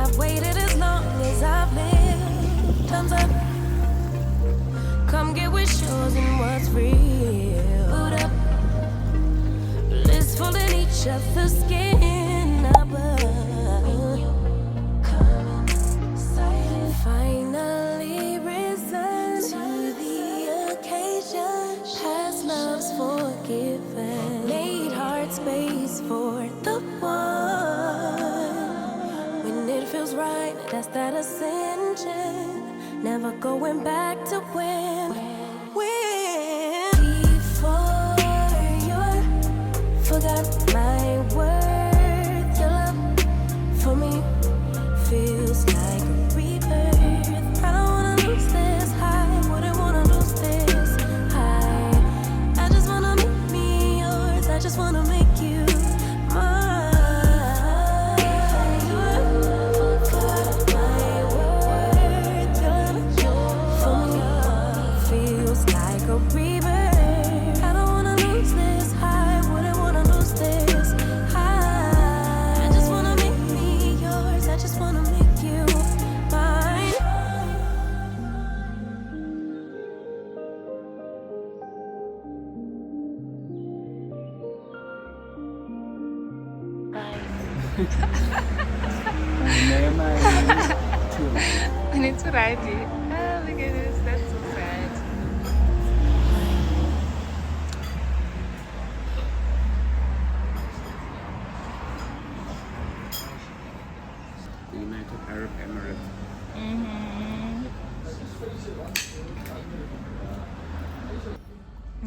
I've waited as long as I've lived. Time's up. Come get with yours and what's real. Boot up. Blissful in each other's skin. Above. Finally risen to the occasion. Past love's forgiven. Made heart space for the one. When it feels right, that's that ascension. Never going back to when. Before you forgot my worth. Your love for me feels like a rebirth. I don't wanna lose this high. Wouldn't wanna lose this high. I just wanna make me yours. I just wanna make you mine. Forgot my worth. Your love for me feels like a rebirth. I don't wanna lose this high. Wouldn't wanna lose this high. I just wanna make me yours. I just wanna make you mine. I need to write it. Oh, look at this. That's so sad. The United Arab Emirates.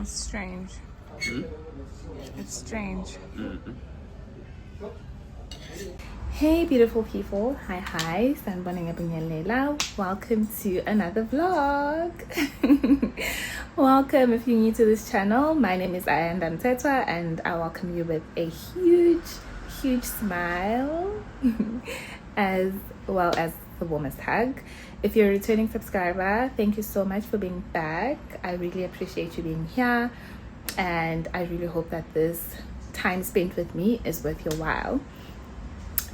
It's strange. It's strange. Hey beautiful people, hi, sanibonga bunyelela. Welcome to another vlog. Welcome if you're new to this channel. My name is Ayanda Mtetwa and I welcome you with a huge smile as well as the warmest hug. If you're a returning subscriber, thank you so much for being back. I really appreciate you being here and I really hope that this time spent with me is worth your while.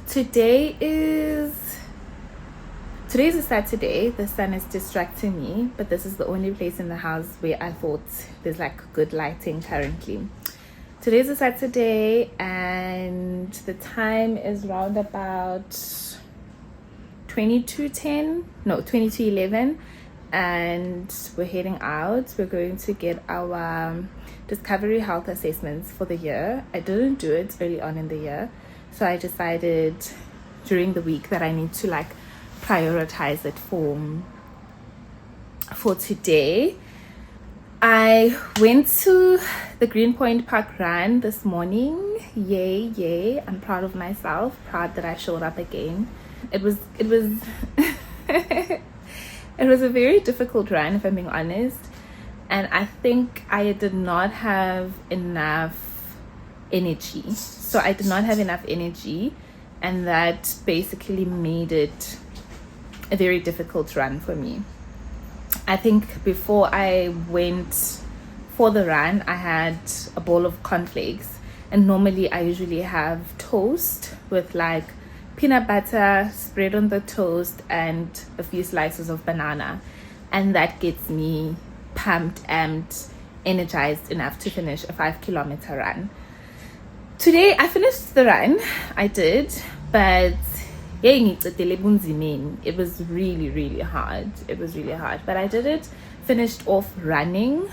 Today is a Saturday. The sun is distracting me, but this is the only place in the house where I thought there's like good lighting currently. Today's a Saturday and the time is round about 22:11 and we're heading out. We're going to get our discovery health assessments for the year. I didn't do it early on in the year, so I decided during the week that I need to like prioritize it for today. I went to the Greenpoint Park run this morning. Yay. I'm proud of myself, proud that I showed up again. It was it was a very difficult run, if I'm being honest, and I think I did not have enough energy. So I did not have enough energy, and that basically made it a very difficult run for me. I think before I went for the run, I had a bowl of cornflakes, and normally I usually have toast with like peanut butter spread on the toast and a few slices of banana, and that gets me pumped and energized enough to finish a 5-kilometer run. Today I finished the run, I did, but it was really hard. It was really hard, but I did it. Finished off running.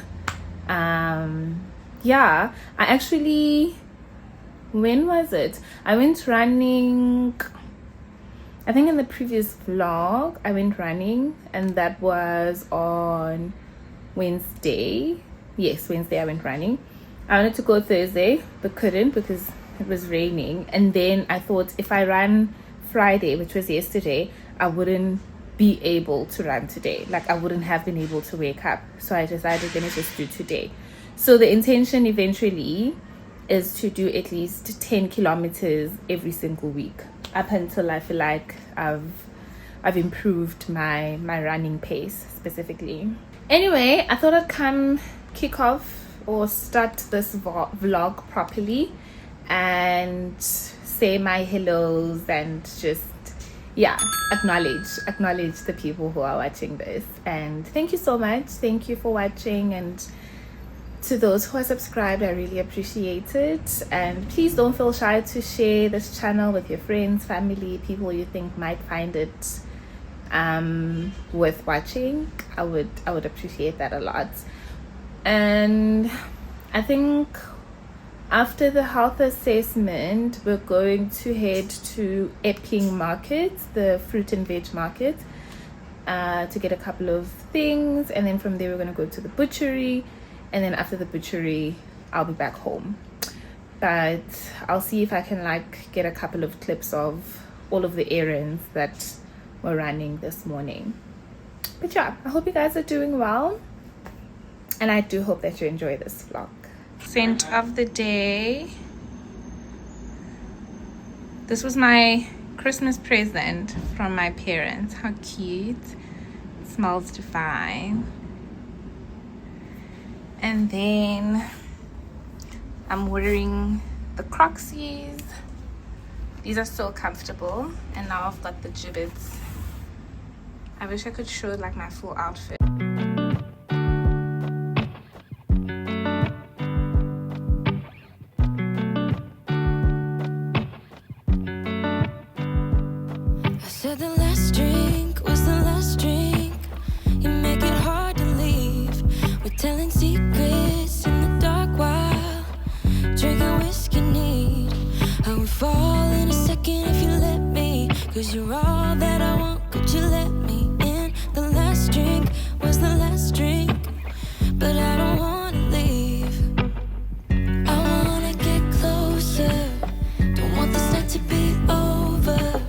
I actually, when was it? I went running, I think in the previous vlog I went running, and that was on Wednesday. Yes, Wednesday I went running. I wanted to go Thursday but couldn't because it was raining, and then I thought if I ran Friday, which was yesterday, I wouldn't be able to run today. Like I wouldn't have been able to wake up, so I decided let me just do today. So the intention eventually is to do at least 10 kilometers every single week up until I feel like I've improved my running pace specifically. Anyway, I thought I'd come kick off or start this vlog properly and say my hellos and just yeah, acknowledge the people who are watching this. And thank you so much. Thank you for watching, and to those who are subscribed, I really appreciate it. And please don't feel shy to share this channel with your friends, family, people you think might find it worth watching. I would appreciate that a lot. And I think after the health assessment, we're going to head to Epping Market, the fruit and veg market, to get a couple of things, and then from there we're going to go to the butchery, and then after the butchery I'll be back home. But I'll see if I can like get a couple of clips of all of the errands that we're running this morning. But yeah, I hope you guys are doing well, and I do hope that you enjoy this vlog. Scent of the day. This was my Christmas present from my parents. How cute. It smells divine. And then I'm wearing the Croxies. These are so comfortable. And now I've got the gibbets. I wish I could show like my full outfit. Said the last drink was the last drink. You make it hard to leave. We're telling secrets in the dark while drinking whiskey neat. I would fall in a second if you let me, 'cause you're all that I want. Could you let me in? The last drink was the last drink, but I don't wanna leave. I wanna get closer. Don't want this night to be over.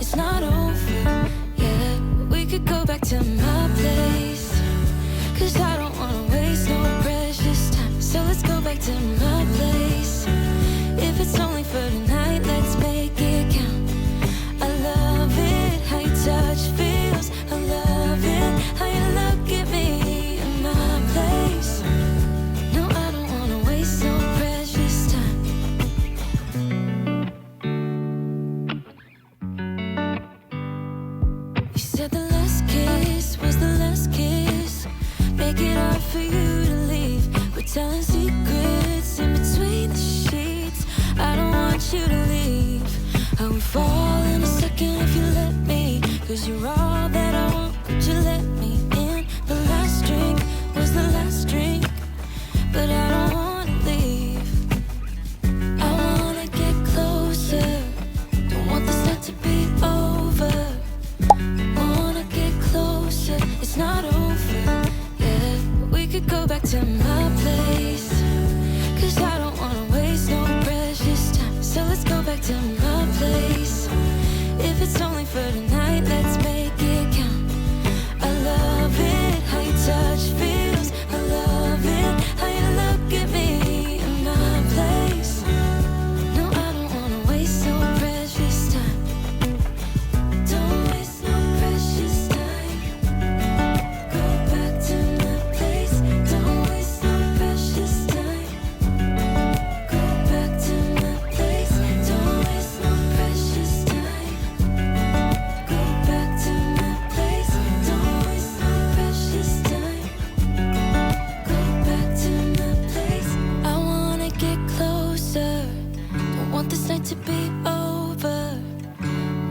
It's not over, yeah. We could go back to my place, 'cause I don't wanna waste no precious time. So let's go back to my place. If it's only for tonight, let's make it count. I love it, how your touch feels. I love it, how you look at me in my place. No, I don't wanna waste no precious time. Said the last kiss was the last kiss. Make it hard for you to leave. We're telling secrets in between the sheets. I don't want you to leave. I would fall in a second if you let me, 'cause you're all that I want. Could you let me in? The last drink was the last drink, but I don't wanna leave. I wanna get closer. Don't want this night to be over. It's not over, yeah. We could go back to my place, 'cause I don't wanna waste no precious time. So let's go back to my place. If it's only for tonight, let's make it count. I love it, how your touch feels. I love it, how you look at me in my place. No, I don't wanna waste no precious time. Don't waste no precious time. To be over,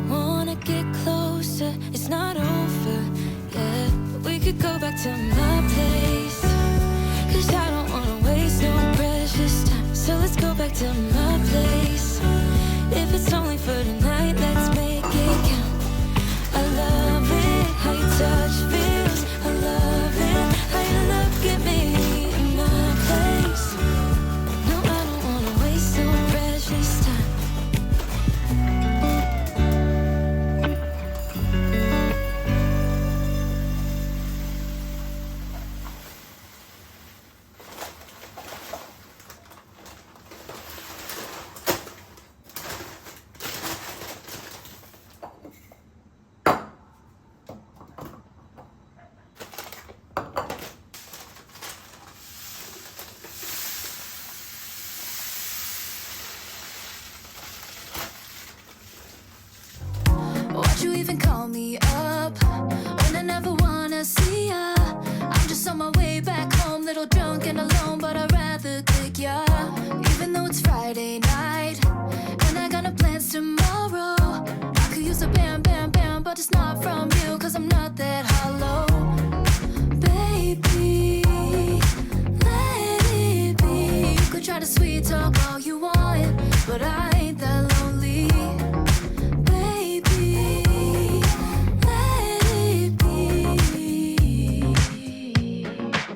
wanna get closer. It's not over, yeah. We could go back to my place, 'cause I don't wanna waste no precious time. So let's go back to my place. If it's only for tonight, let's make it count. I love it, how your touch feels. I love it, how you look at me in my place. No, I don't wanna waste no precious time. even call me up when I never wanna see ya. I'm just on my way back home, little drunk and alone, but I'd rather click ya. Even though it's Friday night and I got no plans tomorrow, I could use a bam, bam, bam, but it's not from you, cause I'm not that hollow. Baby, let it be. You could try to sweet talk all you want, but I ain't that lonely. Baby, let it be.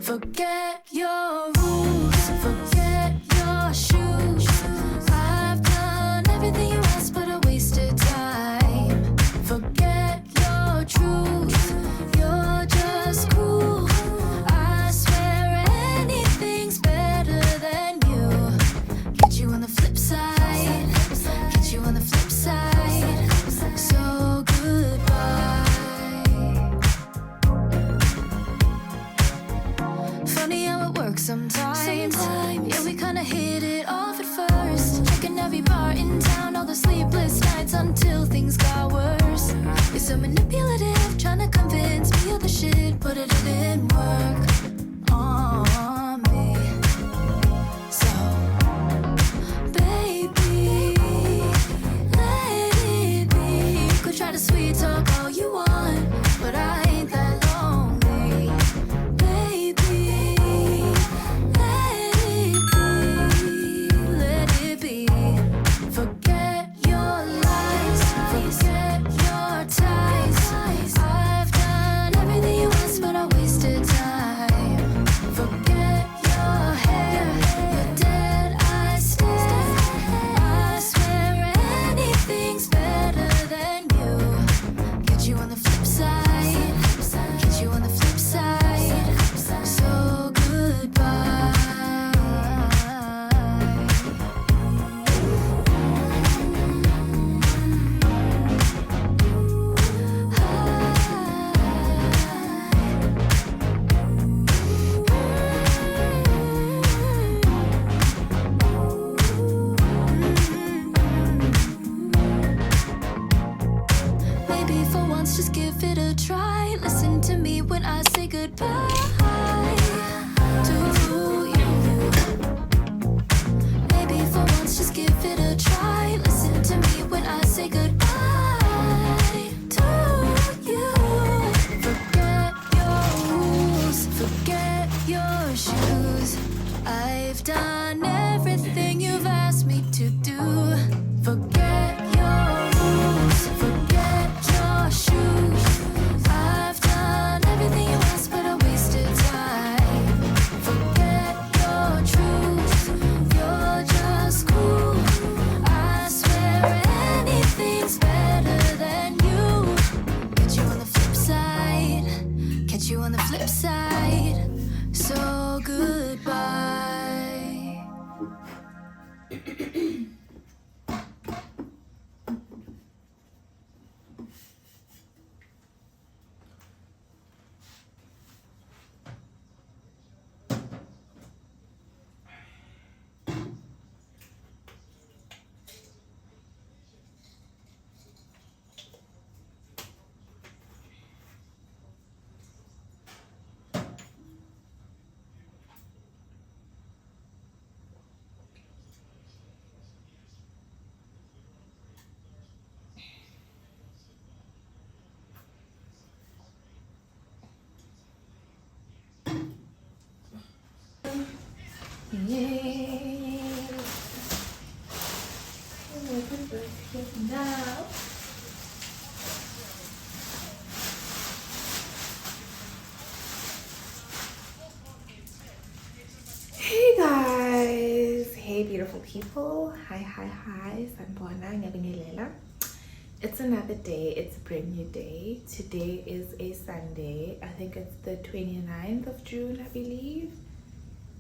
Forget your rules, forget your shoes. I've done everything you asked, but I wasted time. Forget your truth, you're just cruel. I swear anything's better than you. Get you on the flip side, get you on the flip side. So goodbye. Funny how it works sometimes. Yeah, we kinda hit it off at first. Checking every bar in town, all the sleepless nights until things got worse. You're so manipulative, trying to convince me you're the shit, but it didn't work on me. So, baby, let it be. You could try to sweet talk all you want, but I ain't that lonely. Baby, let it be. Forget your lies, forget your ties. I've done everything you asked, but I wasted time. Forget your hair, your dead eyes stare. I swear anything's better than you. Get you on the flip side, get you on the flip side. So goodbye. Maybe for once just give it a try. Listen to me when I say goodbye to you. Maybe for once just give it a try. Listen to me when I say goodbye to you. Forget your rules, forget your shoes. I've done everything you've asked me to do. Forget your rules, forget your shoes. I've done everything you asked, but I wasted time. Forget your truth, you're just cool. I swear anything's better than you. Get you on the flip side, get you on the flip side. So goodbye. Now. Hey guys, hey beautiful people, hi, sanibona, ngiyabingelela. It's another day, it's a brand new day. Today is a Sunday, I think it's the 29th of June, I believe.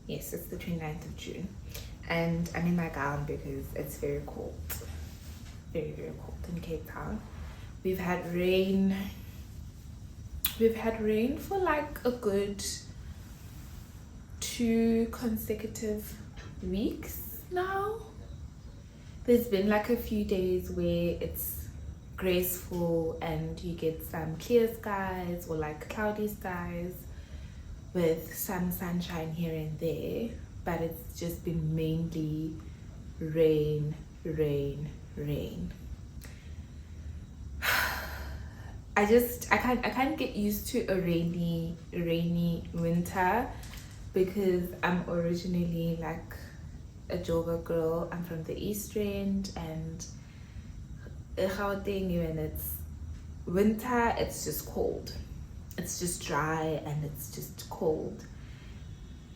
Yes, it's the 29th of June. And I'm in my gown because it's very cold. Very, very cold in Cape Town. We've had rain for like a good 2 consecutive weeks now. There's been like a few days where it's graceful, and you get some clear skies or like cloudy skies with some sunshine here and there, but it's just been mainly rain, rain, rain. I can't get used to a rainy winter, because I'm originally like a Joga girl. I'm from the East End, and Gauteng, when it's winter, it's just cold. It's just dry and it's just cold,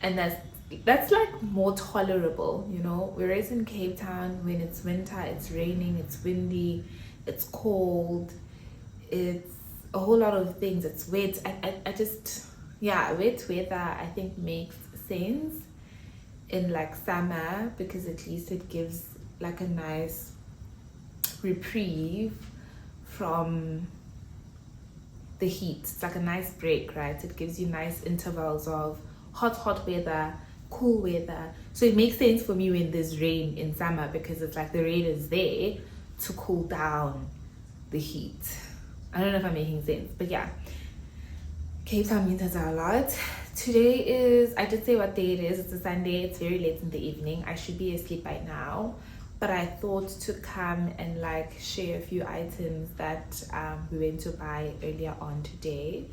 and that's like more tolerable, you know. Whereas in Cape Town, when it's winter, it's raining, it's windy, it's cold, it's a whole lot of things, it's wet. I just, yeah, wet weather I think makes sense in like summer, because at least it gives like a nice reprieve from the heat. It's like a nice break, right? It gives you nice intervals of hot weather, cool weather. So it makes sense for me when there's rain in summer, because it's like the rain is there to cool down the heat. I don't know if I'm making sense, but yeah, Cape Town winters are a lot. Today is, I did say what day it is. It's a Sunday. It's very late in the evening. I should be asleep by now, but I thought to come and like share a few items that we went to buy earlier on today.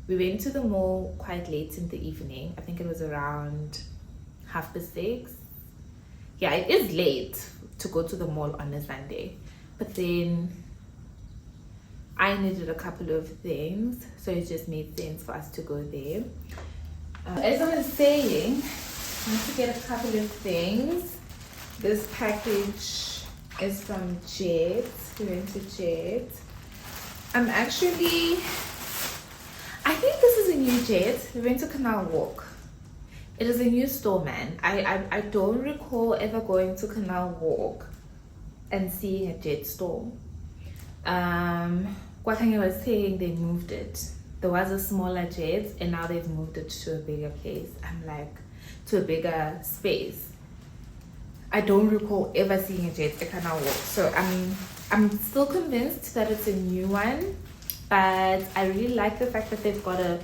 We went to the mall quite late in the evening. I think it was around 6:30. Yeah, it is late to go to the mall on a Sunday, but then I needed a couple of things, so it just made sense for us to go there. As I was saying, I need to get a couple of things. This package is from Jet. We went to Jet. I think this is a new Jet. We went to Canal Walk. It is a new store, man. I don't recall ever going to Canal Walk and seeing a Jet store. Kwakanye was saying they moved it. There was a smaller Jet and now they've moved it to a bigger place. I'm like, to a bigger space. I don't recall ever seeing a Jet at Canal Walk. So I'm still convinced that it's a new one, but I really like the fact that they've got a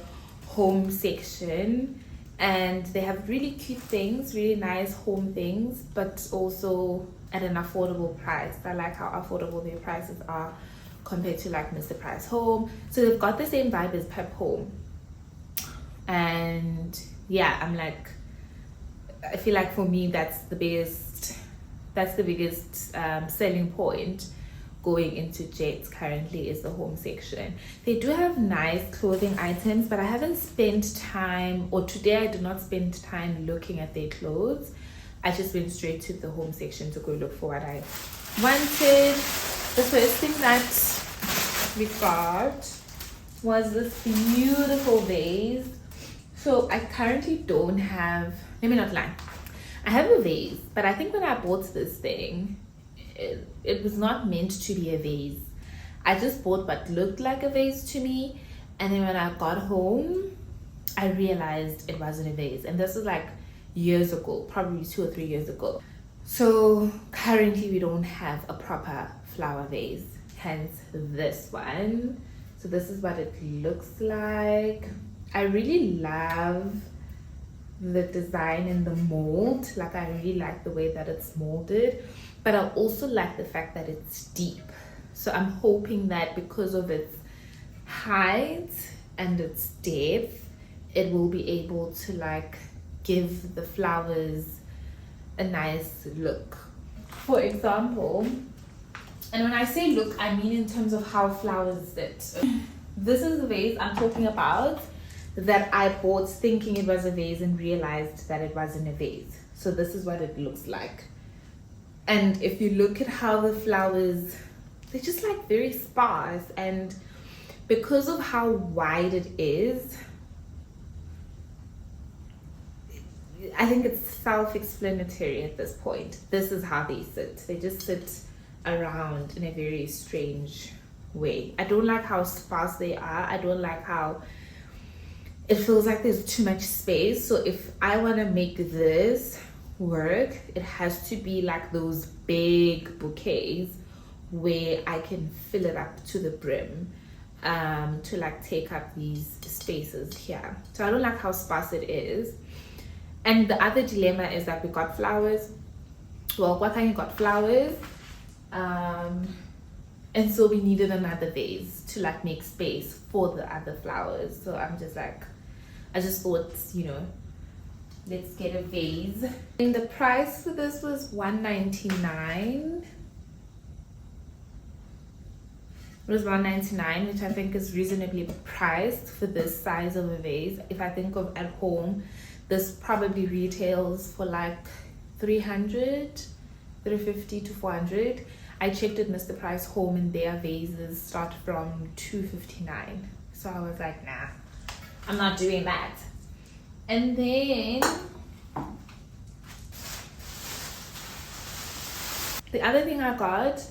home section and they have really cute things, really nice home things, but also at an affordable price. I like how affordable their prices are compared to like Mr. Price Home. So they've got the same vibe as Pep Home. And yeah, I'm like, I feel like for me that's the biggest selling point going into Jet currently, is the home section. They do have nice clothing items, but I haven't spent time, or today I did not spend time looking at their clothes. I just went straight to the home section to go look for what I wanted. The first thing that we got was this beautiful vase. So I currently don't have, let me not lie, I have a vase, but I think when I bought this thing, it was not meant to be a vase. I just bought what looked like a vase to me, and then when I got home, I realized it wasn't a vase. And this was like years ago, probably 2 or 3 years ago. So currently we don't have a proper flower vase, hence this one. So this is what it looks like. I really love the design and the mold. Like, I really like the way that it's molded, but I also like the fact that it's deep. So I'm hoping that because of its height and its depth, it will be able to like give the flowers a nice look. For example, and when I say look, I mean in terms of how flowers sit. This is the vase I'm talking about, that I bought thinking it was a vase and realized that it wasn't a vase. So this is what it looks like. And if you look at how the flowers, they're just like very sparse, and because of how wide it is, I think it's self-explanatory at this point. This is how they sit. They just sit around in a very strange way. I don't like how sparse they are. I don't like how it feels like there's too much space. So if I want to make this work, it has to be like those big bouquets where I can fill it up to the brim to like take up these spaces here. So I don't like how sparse it is. And the other dilemma is that we got flowers. Well, Kwatani got flowers. And so we needed another vase to like make space for the other flowers. So I'm just like, I just thought, you know, let's get a vase. And the price for this was $1.99. It was $1.99, which I think is reasonably priced for this size of a vase. If I think of at home, this probably retails for like $350 to $400. I checked at Mr. Price Home and their vases start from $259. So I was like, nah, I'm not doing that. And then the other thing I got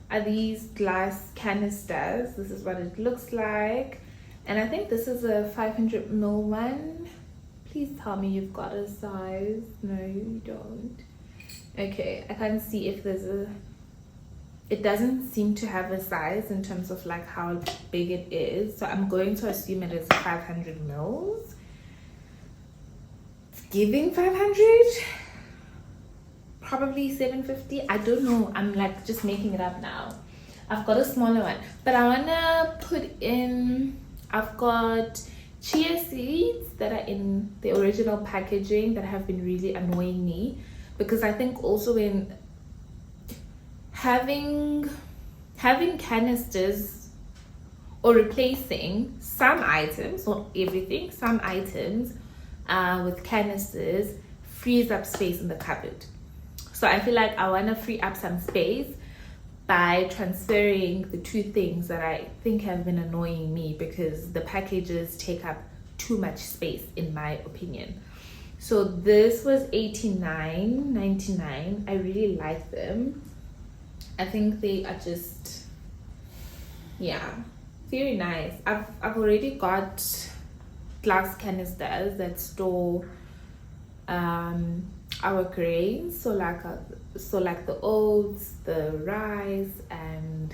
are these glass canisters. This is what it looks like. And I think this is a 500ml one. Please tell me you've got a size. No, you don't. Okay, I can't see if there's a... It doesn't seem to have a size in terms of like how big it is. So I'm going to assume it is 500 mils. It's giving 500. Probably 750. I don't know. I'm like just making it up now. I've got a smaller one. But I want to put in... I've got chia seeds that are in the original packaging that have been really annoying me. Because I think also in... having canisters or replacing some items, not everything, some items with canisters frees up space in the cupboard. So I feel like I want to free up some space by transferring the two things that I think have been annoying me, because the packages take up too much space in my opinion. So this was $89.99. I really like them. I think they are just, yeah, very nice. I've already got glass canisters that store our grains, so like the oats, the rice, and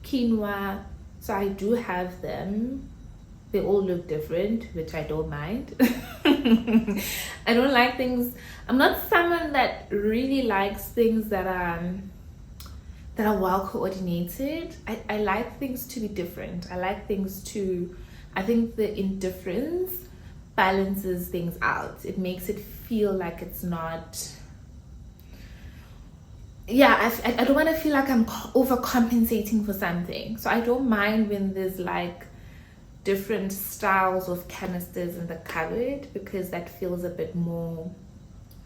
quinoa. So I do have them. They all look different, which I don't mind. I don't like things. I'm not someone that really likes things that are well coordinated. I like things to be different. I like things to, I think the indifference balances things out. It makes it feel like it's not, yeah, I don't want to feel like I'm overcompensating for something. So I don't mind when there's like different styles of canisters in the cupboard, because that feels a bit more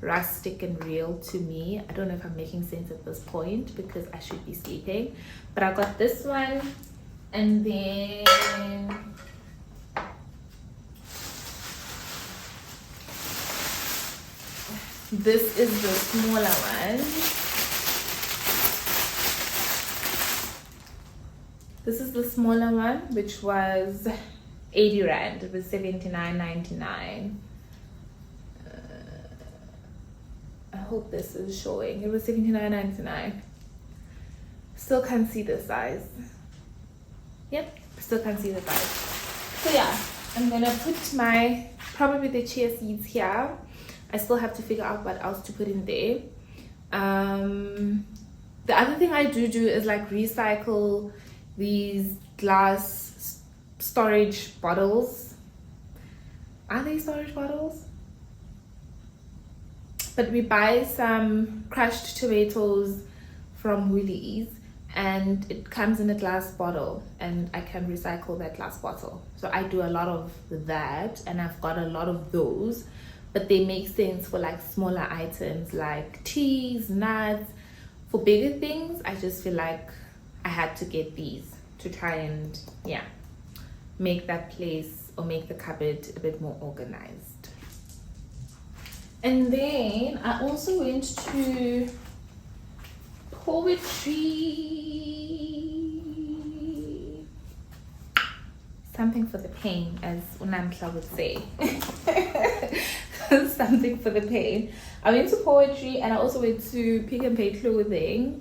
rustic and real to me. I don't know if I'm making sense at this point because I should be sleeping. But I got this one, and then this is the smaller one. This is the smaller one, which was 80 Rand. It was 79.99. I hope this is showing. It was 79.99. Still can't see the size. Yep, still can't see the size. So yeah, I'm gonna put probably the chia seeds here. I still have to figure out what else to put in there. The other thing I do is like recycle these glass storage bottles. Are they storage bottles? But we buy some crushed tomatoes from Woolies, and it comes in a glass bottle, and I can recycle that glass bottle. So I do a lot of that, and I've got a lot of those, but they make sense for like smaller items like cheese, nuts. For bigger things, I just feel like I had to get these to try and, yeah, make that place or make the cupboard a bit more organized. And then I also went to Poetry. Something for the pain, as Unamtla would say. Something for the pain. I went to Poetry, and I also went to Pick and Pay Clothing.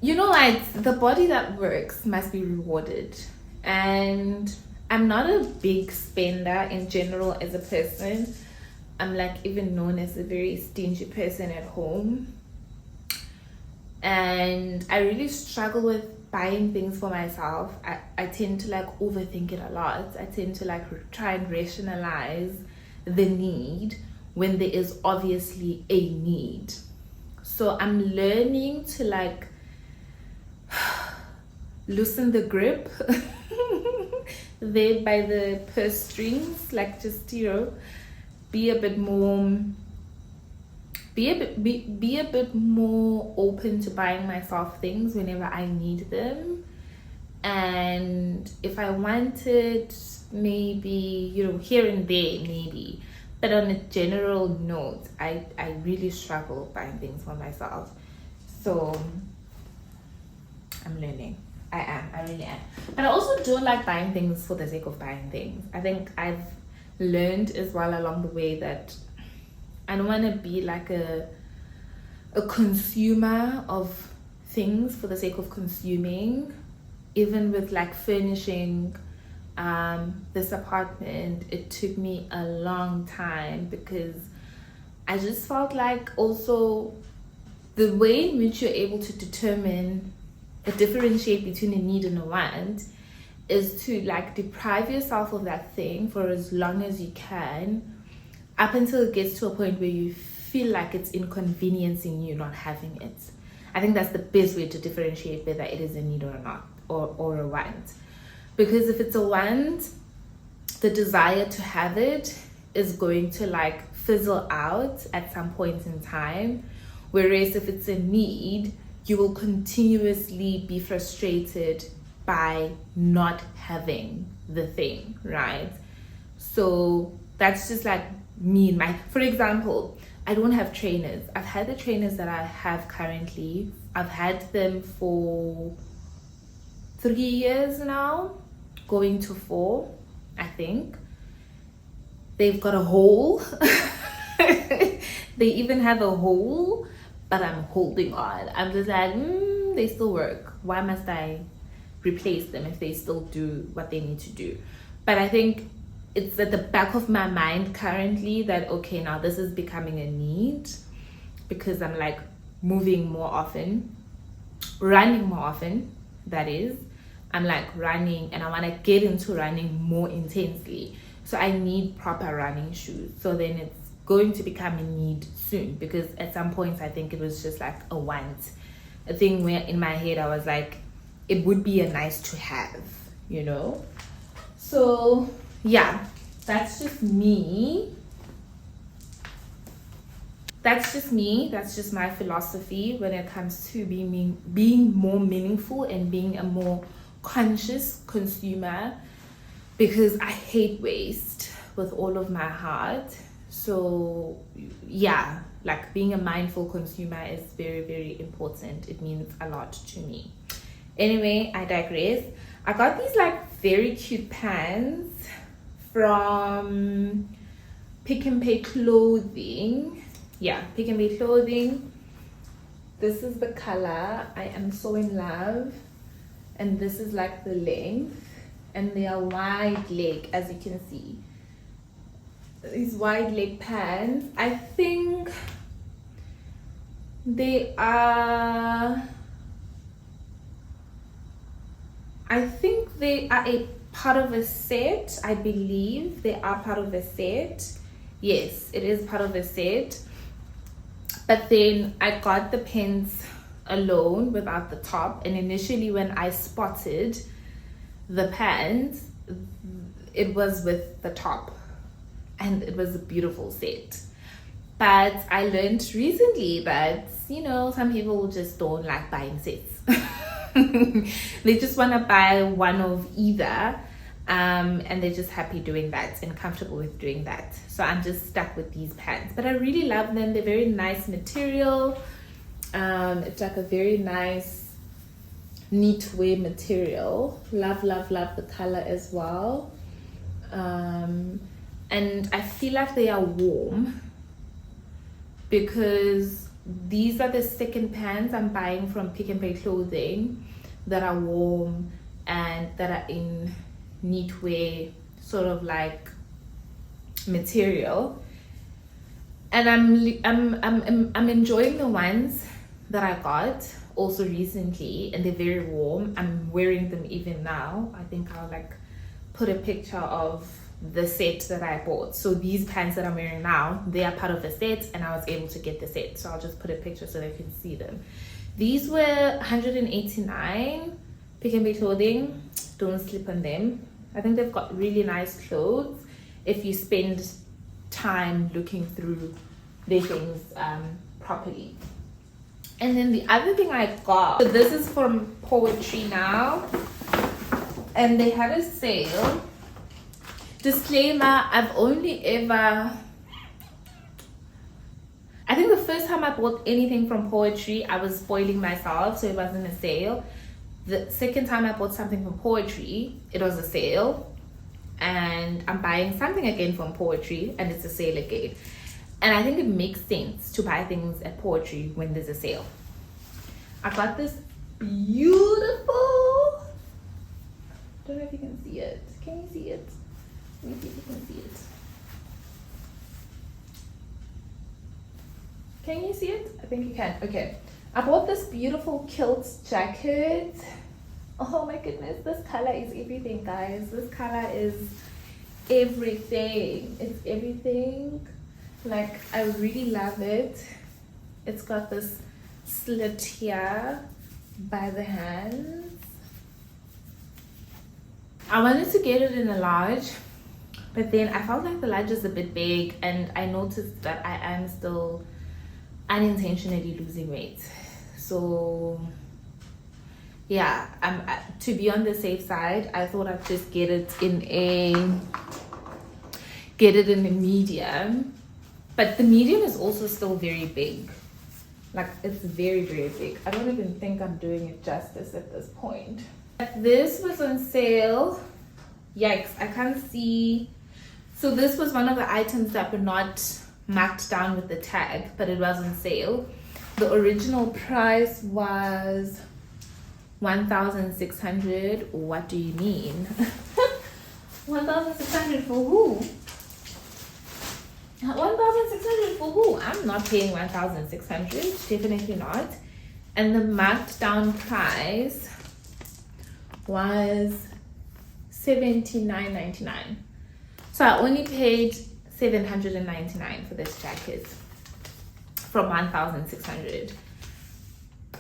you know, like the body that works must be rewarded. And I'm not a big spender in general as a person. I'm like even known as a very stingy person at home. And I really struggle with buying things for myself. I tend to like overthink it a lot. I tend to like try and rationalize the need when there is obviously a need. So I'm learning to like loosen the grip there by the purse strings, like just, you know, be a bit more open to buying myself things whenever I need them. And if I wanted, maybe, you know, here and there, maybe. But on a general note, I really struggle buying things for myself. So I'm learning. I really am. But I also don't like buying things for the sake of buying things. I think I've learned as well along the way that I don't want to be like a consumer of things for the sake of consuming. Even with like furnishing this apartment, it took me a long time because I just felt like also the way in which you're able to determine the differentiate between a need and a want is to like deprive yourself of that thing for as long as you can, up until it gets to a point where you feel like it's inconveniencing you not having it. I think that's the best way to differentiate whether it is a need or not, or a want. Because if it's a want, the desire to have it is going to like fizzle out at some point in time. Whereas if it's a need, you will continuously be frustrated by not having the thing, right? So that's just like me and my, for example, I don't have trainers. I've had the trainers that I have currently. I've had them for 3 years now, going to 4, I think. They've got a hole. They even have a hole, but I'm holding on. I'm just like, they still work. Why must I replace them if they still do what they need to do? But I think it's at the back of my mind currently that, okay, now this is becoming a need because I'm like moving more often, running more often, that is. I'm like running and I want to get into running more intensely. So I need proper running shoes. So then it's going to become a need soon, because at some points I think it was just like a want, a thing where in my head I was like, it would be a nice to have, you know? So yeah, that's just me. That's just my philosophy when it comes to being more meaningful and being a more conscious consumer, because I hate waste with all of my heart. So yeah, like being a mindful consumer is very, very important. It means a lot to me. Anyway, I digress. I got these like very cute pants from Pick and Pay Clothing. Yeah, Pick and Pay Clothing. This is the color. I am so in love. And this is like the length. And they are wide leg, as you can see. These wide leg pants. I think they are a part of a set. I believe they are part of a set. Yes, it is part of a set. But then I got the pants alone without the top, and initially when I spotted the pants, it was with the top, and it was a beautiful set. But I learned recently that, you know, some people just don't like buying sets. They just want to buy one of either, and they're just happy doing that and comfortable with doing that. So I'm just stuck with these pants, but I really love them. They're very nice material. It's like a very nice neat wear material. Love the color as well. And I feel like they are warm, because these are the second pants I'm buying from Pick and Pay Clothing that are warm and that are in neat wear, sort of like material. And I'm enjoying the ones that I got also recently, and they're very warm. I'm wearing them even now. I think I'll like put a picture of the set that I bought. So these pants that I'm wearing now, they are part of the set, and I was able to get the set, so I'll just put a picture so they can see them. These were 189 Pick and Pay Clothing. Don't sleep on them. I think they've got really nice clothes if you spend time looking through their things properly. And then the other thing I got, so this is from Poetry now, and they had a sale. Disclaimer, I've only ever, I think the first time I bought anything from Poetry, I was spoiling myself, so it wasn't a sale. The second time I bought something from Poetry, it was a sale, and I'm buying something again from Poetry, and it's a sale again. And I think it makes sense to buy things at Poetry when there's a sale. I got this beautiful, don't know if you can see it. Can you see it? Let me see if you can see it. Can you see it? I think you can. Okay. I bought this beautiful kilt jacket. Oh my goodness, this color is everything, guys. This color is everything. It's everything. Like, I really love it. It's got this slit here by the hands. I wanted to get it in a large, but then I felt like the large is a bit big, and I noticed that I am still unintentionally losing weight. So yeah, to be on the safe side, I thought I'd just get it in a medium. But the medium is also still very big. Like, it's very, very big. I don't even think I'm doing it justice at this point. This was on sale. Yikes, I can't see. So this was one of the items that were not marked down with the tag, but it was on sale. The original price was 1,600. What do you mean? 1,600 for who? 1,600 for who? I'm not paying 1,600, definitely not. And the marked down price was $79.99. So I only paid $799 for this jacket from 1,600.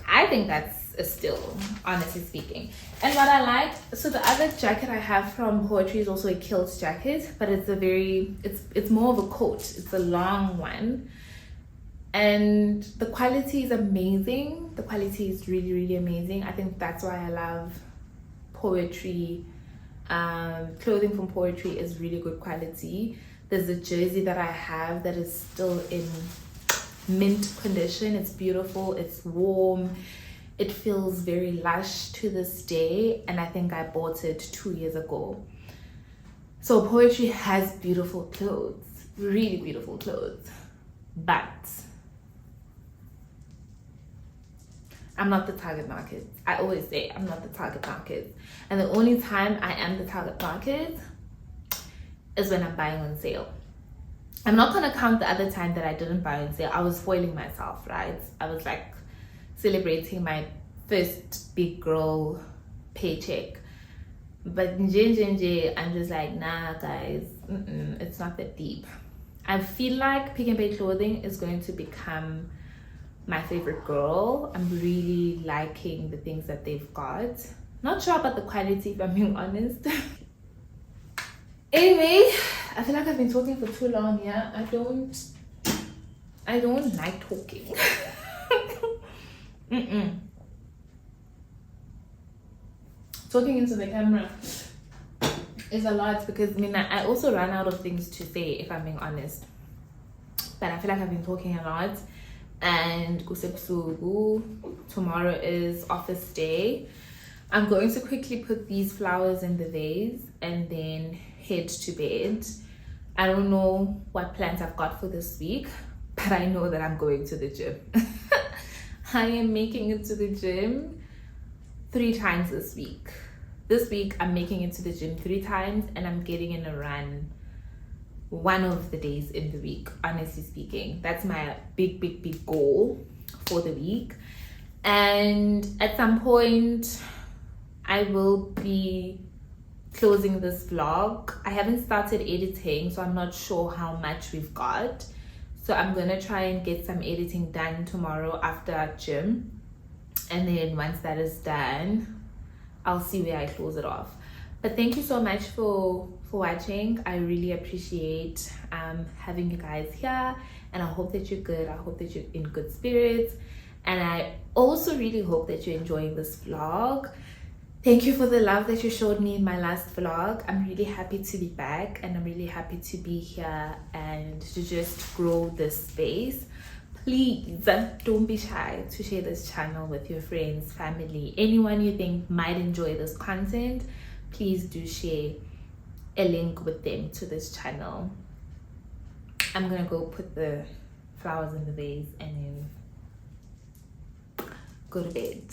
I think that's a steal, honestly speaking. And what I like, so the other jacket I have from Poetry is also a kilt jacket, but it's a very, it's more of a coat. It's a long one, and the quality is amazing. The quality is really, really amazing. I think that's why I love Poetry. Clothing from Poetry is really good quality. There's a jersey that I have that is still in mint condition. It's beautiful, it's warm, it feels very lush to this day, and I think I bought it 2 years ago. So Poetry has beautiful clothes, really beautiful clothes, but I'm not the target market. I always say I'm not the target market, and the only time I am the target market is when I'm buying on sale. I'm not gonna count the other time that I didn't buy on sale. I was spoiling myself, right? I was like celebrating my first big girl paycheck. But I'm just like, nah guys, it's not that deep. I feel like Pick and Pay Clothing is going to become my favorite girl. I'm really liking the things that they've got. Not sure about the quality, if I'm being honest. Anyway, I feel like I've been talking for too long. Yeah, I don't like talking. Talking into the camera is a lot because I also run out of things to say, if I'm being honest. But I feel like I've been talking a lot. And tomorrow is office day. I'm going to quickly put these flowers in the vase and then head to bed. I don't know what plans I've got for this week, but I know that I'm going to the gym. I am making it to the gym 3 times this week. This week I'm making it to the gym 3 times, and I'm getting in a run one of the days in the week. Honestly speaking, that's my big goal for the week. And at some point I will be closing this vlog. I haven't started editing, so I'm not sure how much we've got. So I'm gonna try and get some editing done tomorrow after gym, and then once that is done, I'll see where I close it off. But thank you so much for watching. I really appreciate having you guys here, and I hope that you're good. I hope that you're in good spirits, and I also really hope that you're enjoying this vlog. Thank you for the love that you showed me in my last vlog. I'm really happy to be back, and I'm really happy to be here and to just grow this space. Please don't be shy to share this channel with your friends, family, anyone you think might enjoy this content. Please do share a link with them to this channel. I'm gonna go put the flowers in the vase and then go to bed.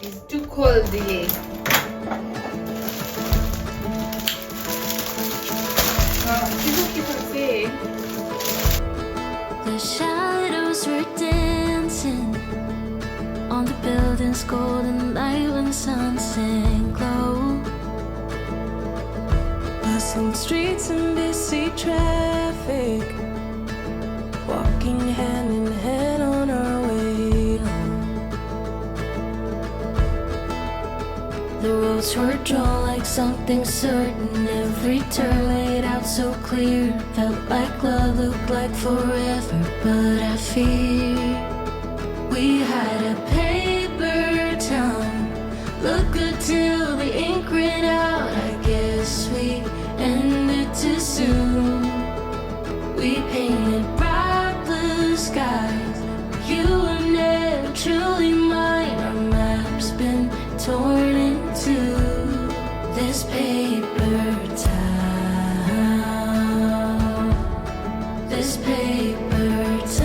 It's too cold here. People keep on saying The shadows were dancing on the building's golden light when sun sank low. Passing streets and busy traffic, walking hand in hand on our way home. The roads were drawn like something certain, every turn laid out so clear. Felt like love, looked like forever, but I fear we had a paper town. Look good till the ink ran out. I guess we ended too soon. We painted bright blue skies. You were never truly mine. Our map's been torn into this paper town. This paper town.